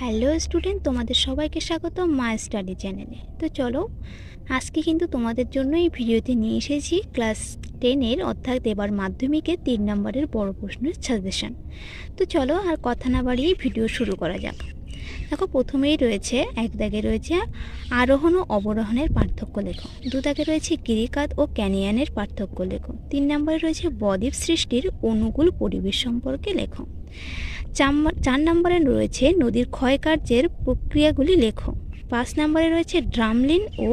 Hello student, তোমাদের সবাইকে স্বাগত মাই স্টাডি চ্যানেলে। তো চলো, আজকে কিন্তু তোমাদের জন্য এই ভিডিওতে নিয়ে এসেছি ক্লাস 10-এর অর্থাৎ এবার মাধ্যমিকের 3 নম্বরের বড় প্রশ্নের সাজেশন। তো চলো আর কথা না বাড়িয়ে ভিডিও শুরু করা যাক। দেখো, প্রথমেই রয়েছে এক দাগে রয়েছে আরোহণ ও অবরোহণের পার্থক্য লেখো। দু দাগে রয়েছে গিরিখাত ও ক্যানিয়নের পার্থক্য লেখো। 3 নম্বরে রয়েছে বদ্বীপ সৃষ্টির অনুকূল পরিবেশ সম্পর্কে লেখো। 4 নম্বরে রয়েছে নদীর ক্ষয়কার্যের প্রক্রিয়াগুলি লেখো। 5 নম্বরে রয়েছে ড্রামলিন ও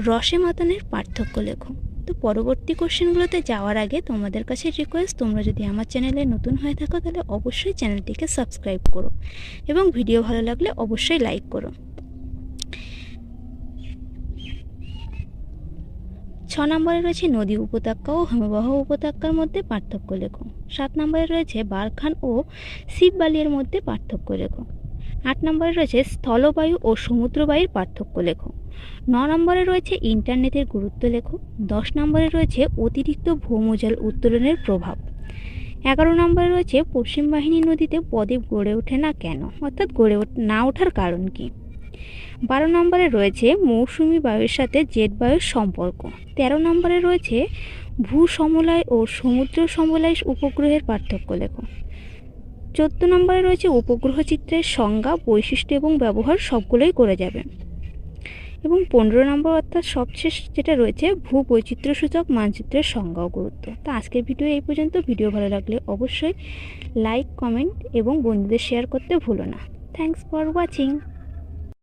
রসেমাতনের পার্থক্য লেখো। তো পরবর্তী কোশ্চেনগুলোতে যাওয়ার আগে তোমাদের কাছে রিকোয়েস্ট, তোমরা যদি আমার চ্যানেলে নতুন হয়ে থাকো তাহলে অবশ্যই চ্যানেলটিকে সাবস্ক্রাইব করো এবং ভিডিও ভালো লাগলে অবশ্যই লাইক করো। 6 নম্বরে রয়েছে নদী উপত্যকা ও হিমবাহ উপত্যকার মধ্যে পার্থক্য লেখো। 7 নম্বরে রয়েছে বারখান ও শিববালির মধ্যে পার্থক্য লেখো। 8 নম্বরে রয়েছে স্থলবায়ু ও সমুদ্রবায়ুর পার্থক্য লেখো। 9 নম্বরে রয়েছে ইন্টারনেটের গুরুত্ব লেখো। 10 নম্বরে রয়েছে অতিরিক্ত ভৌমজল উত্তোলনের প্রভাব। 11 নম্বরে রয়েছে পশ্চিম বাহিনী নদীতে বদ্বীপ গড়ে ওঠে না কেন, অর্থাৎ গড়ে না ওঠার কারণ কি। 12 নম্বরে রয়েছে মৌসুমি বায়ুর সাথে জেট বায়ুর সম্পর্ক। 13 নম্বরে রয়েছে ভূ সমলয় ও সমুদ্র সমলয় উপগ্রহের পার্থক্য লেখো। 14 নম্বরে রয়েছে উপগ্রহ চিত্রের সংজ্ঞা, বৈশিষ্ট্য এবং ব্যবহার সবগুলোই করে যাবে। এবং 15 নম্বর অর্থাৎ সবশেষ যেটা রয়েছে ভূ বৈচিত্র্যসূচক মানচিত্রের সংজ্ঞা ও গুরুত্ব। তো আজকের ভিডিও এই পর্যন্ত। ভিডিও ভালো লাগলে অবশ্যই লাইক, কমেন্ট এবং বন্ধুদের শেয়ার করতে ভুলো না। Thanks for watching.